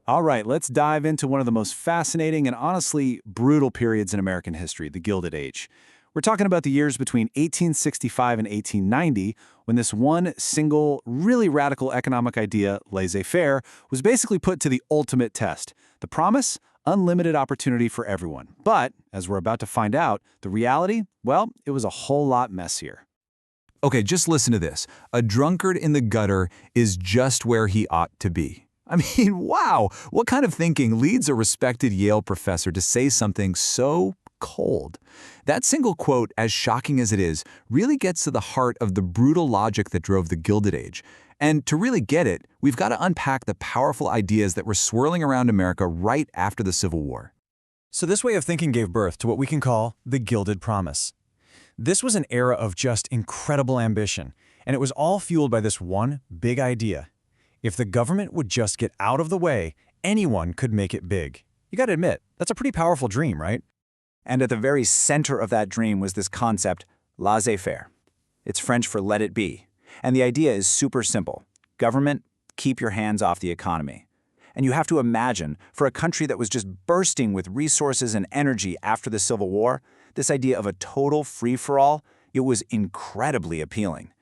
All right, let's dive into one of the most fascinating and honestly brutal periods in American history, the Gilded Age. We're talking about the years between 1865 and 1890, when this one single, really radical economic idea, laissez-faire, was basically put to the ultimate test. The promise? Unlimited opportunity for everyone. But, as we're about to find out, the reality? Well, it was a whole lot messier. Okay, just listen to this. A drunkard in the gutter is just where he ought to be. I mean, wow! What kind of thinking leads a respected Yale professor to say something so cold? That single quote, as shocking as it is, really gets to the heart of the brutal logic that drove the Gilded Age. And to really get it, we've got to unpack the powerful ideas that were swirling around America right after the Civil War. So this way of thinking gave birth to what we can call the Gilded Promise. This was an era of just incredible ambition, and it was all fueled by this one big idea. If the government would just get out of the way, anyone could make it big. You gotta admit, that's a pretty powerful dream, right? And at the very center of that dream was this concept, laissez-faire. It's French for let it be. And the idea is super simple. Government, keep your hands off the economy. And you have to imagine, for a country that was just bursting with resources and energy after the Civil War, this idea of a total free-for-all, it was incredibly appealing.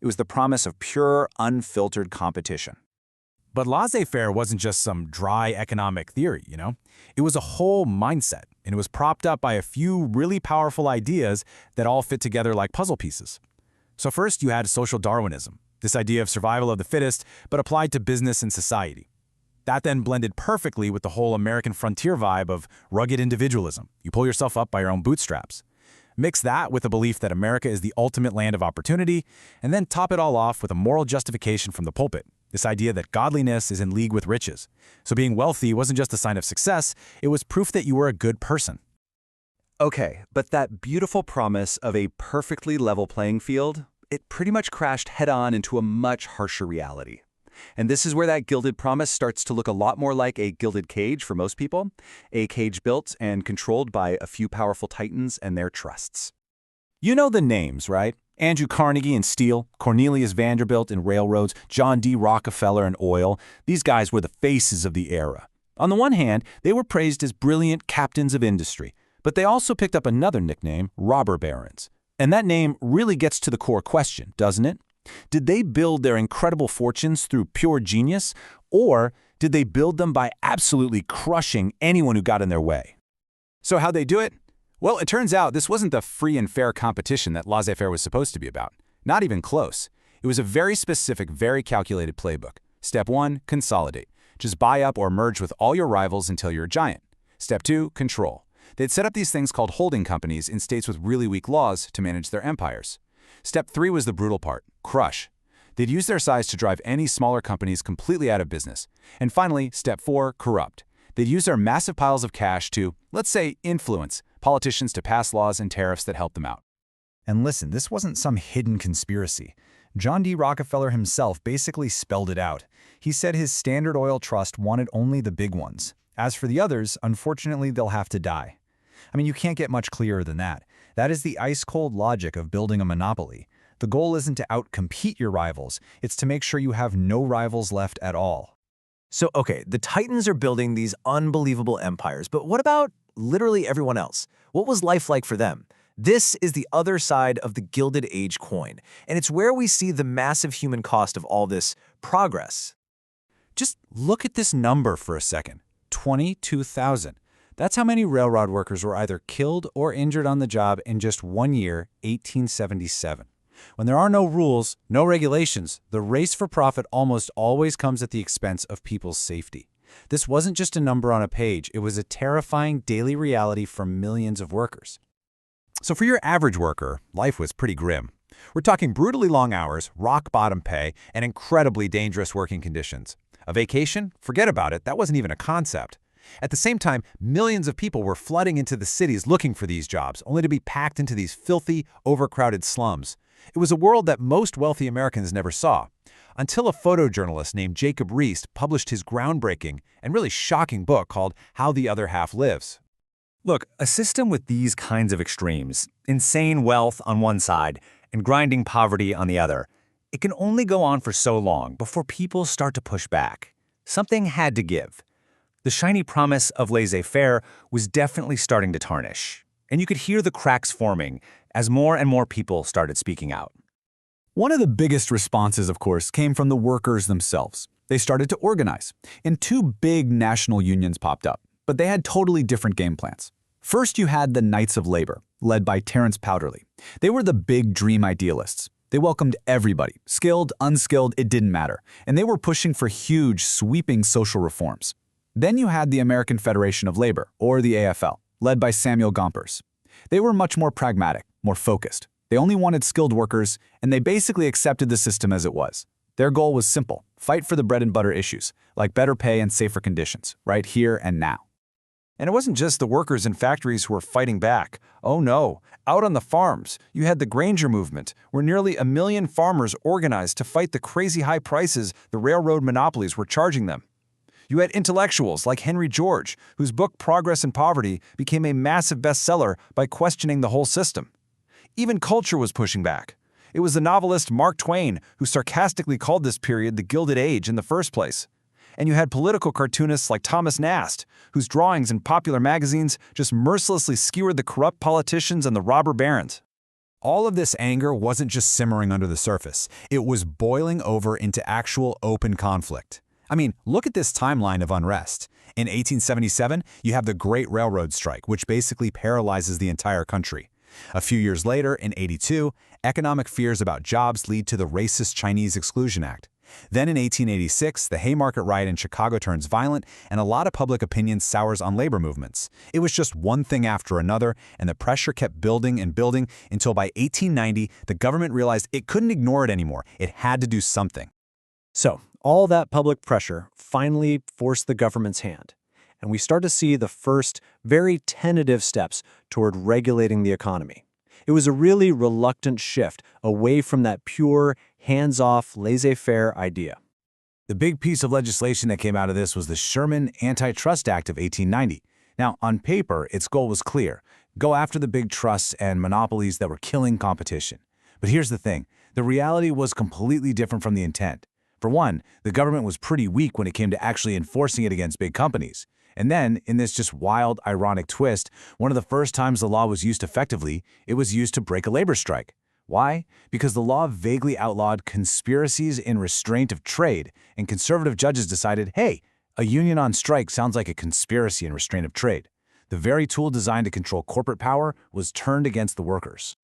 It was the promise of pure, unfiltered competition. But laissez-faire wasn't just some dry economic theory, you know? It was a whole mindset, and it was propped up by a few really powerful ideas that all fit together like puzzle pieces. So first, you had social Darwinism, this idea of survival of the fittest, but applied to business and society. That then blended perfectly with the whole American frontier vibe of rugged individualism. You pull yourself up by your own bootstraps. Mix that with the belief that America is the ultimate land of opportunity, and then top it all off with a moral justification from the pulpit. This idea that godliness is in league with riches. So being wealthy wasn't just a sign of success, it was proof that you were a good person. Okay, but that beautiful promise of a perfectly level playing field, it pretty much crashed head-on into a much harsher reality. And this is where that gilded promise starts to look a lot more like a gilded cage for most people, a cage built and controlled by a few powerful titans and their trusts. You know the names, right? Andrew Carnegie in steel, Cornelius Vanderbilt in railroads, John D. Rockefeller in oil. These guys were the faces of the era. On the one hand, they were praised as brilliant captains of industry, but they also picked up another nickname, robber barons. And that name really gets to the core question, doesn't it? Did they build their incredible fortunes through pure genius, or did they build them by absolutely crushing anyone who got in their way? So how'd they do it? Well, it turns out this wasn't the free and fair competition that laissez-faire was supposed to be about. Not even close. It was a very specific, very calculated playbook. Step 1, consolidate. Just buy up or merge with all your rivals until you're a giant. Step 2, control. They'd set up these things called holding companies in states with really weak laws to manage their empires. Step 3 was the brutal part, crush. They'd use their size to drive any smaller companies completely out of business. And finally, step 4, corrupt. They'd use their massive piles of cash to, let's say, influence politicians to pass laws and tariffs that help them out. And listen, this wasn't some hidden conspiracy. John D. Rockefeller himself basically spelled it out. He said his Standard Oil Trust wanted only the big ones. As for the others, unfortunately, they'll have to die. I mean, you can't get much clearer than that. That is the ice-cold logic of building a monopoly. The goal isn't to outcompete your rivals, it's to make sure you have no rivals left at all. So, okay, the Titans are building these unbelievable empires, but what about literally everyone else? What was life like for them? This is the other side of the Gilded Age coin, and it's where we see the massive human cost of all this progress. Just look at this number for a second, 22,000. That's how many railroad workers were either killed or injured on the job in just one year, 1877. When there are no rules, no regulations, the race for profit almost always comes at the expense of people's safety. This wasn't just a number on a page, it was a terrifying daily reality for millions of workers. So for your average worker, life was pretty grim. We're talking brutally long hours, rock-bottom pay, and incredibly dangerous working conditions. A vacation? Forget about it, that wasn't even a concept. At the same time, millions of people were flooding into the cities looking for these jobs, only to be packed into these filthy, overcrowded slums. It was a world that most wealthy Americans never saw, until a photojournalist named Jacob Riis published his groundbreaking and really shocking book called How the Other Half Lives. Look, a system with these kinds of extremes, insane wealth on one side and grinding poverty on the other, it can only go on for so long before people start to push back. Something had to give. The shiny promise of laissez-faire was definitely starting to tarnish, and you could hear the cracks forming as more and more people started speaking out. One of the biggest responses, of course, came from the workers themselves. They started to organize, and two big national unions popped up, but they had totally different game plans. First, you had the Knights of Labor, led by Terence Powderly. They were the big dream idealists. They welcomed everybody, skilled, unskilled, it didn't matter, and they were pushing for huge, sweeping social reforms. Then you had the American Federation of Labor, or the AFL, led by Samuel Gompers. They were much more pragmatic, more focused. They only wanted skilled workers, and they basically accepted the system as it was. Their goal was simple: fight for the bread and butter issues, like better pay and safer conditions, right here and now. And it wasn't just the workers in factories who were fighting back. Oh no, out on the farms, you had the Granger movement, where nearly 1 million farmers organized to fight the crazy high prices the railroad monopolies were charging them. You had intellectuals like Henry George, whose book Progress and Poverty became a massive bestseller by questioning the whole system. Even culture was pushing back. It was the novelist Mark Twain who sarcastically called this period the Gilded Age in the first place. And you had political cartoonists like Thomas Nast, whose drawings in popular magazines just mercilessly skewered the corrupt politicians and the robber barons. All of this anger wasn't just simmering under the surface. It was boiling over into actual open conflict. I mean, look at this timeline of unrest. In 1877, you have the Great Railroad Strike, which basically paralyzes the entire country. A few years later, in 82, economic fears about jobs lead to the racist Chinese Exclusion Act. Then in 1886, the Haymarket riot in Chicago turns violent, and a lot of public opinion sours on labor movements. It was just one thing after another, and the pressure kept building and building until by 1890, the government realized it couldn't ignore it anymore. It had to do something. So, all that public pressure finally forced the government's hand, and we start to see the first, very tentative steps toward regulating the economy. It was a really reluctant shift away from that pure, hands-off, laissez-faire idea. The big piece of legislation that came out of this was the Sherman Antitrust Act of 1890. Now, on paper, its goal was clear: go after the big trusts and monopolies that were killing competition. But here's the thing: the reality was completely different from the intent. For one, the government was pretty weak when it came to actually enforcing it against big companies. And then, in this just wild, ironic twist, one of the first times the law was used effectively, it was used to break a labor strike. Why? Because the law vaguely outlawed conspiracies in restraint of trade, and conservative judges decided, hey, a union on strike sounds like a conspiracy in restraint of trade. The very tool designed to control corporate power was turned against the workers.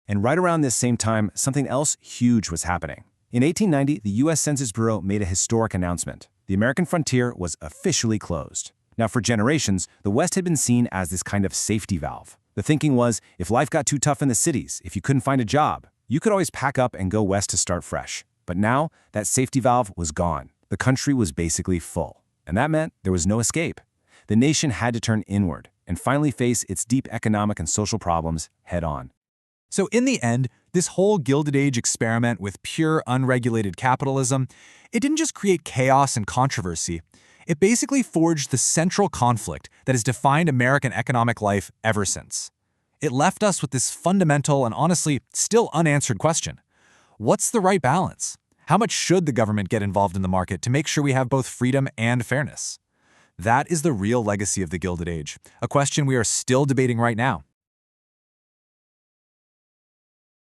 And right around this same time, something else huge was happening. In 1890, the U.S. Census Bureau made a historic announcement. The American frontier was officially closed. Now, for generations, the West had been seen as this kind of safety valve. The thinking was, if life got too tough in the cities, if you couldn't find a job, you could always pack up and go west to start fresh. But now, that safety valve was gone. The country was basically full. And that meant there was no escape. The nation had to turn inward and finally face its deep economic and social problems head-on. So in the end, this whole Gilded Age experiment with pure, unregulated capitalism, it didn't just create chaos and controversy. It basically forged the central conflict that has defined American economic life ever since. It left us with this fundamental and honestly still unanswered question. What's the right balance? How much should the government get involved in the market to make sure we have both freedom and fairness? That is the real legacy of the Gilded Age, a question we are still debating right now.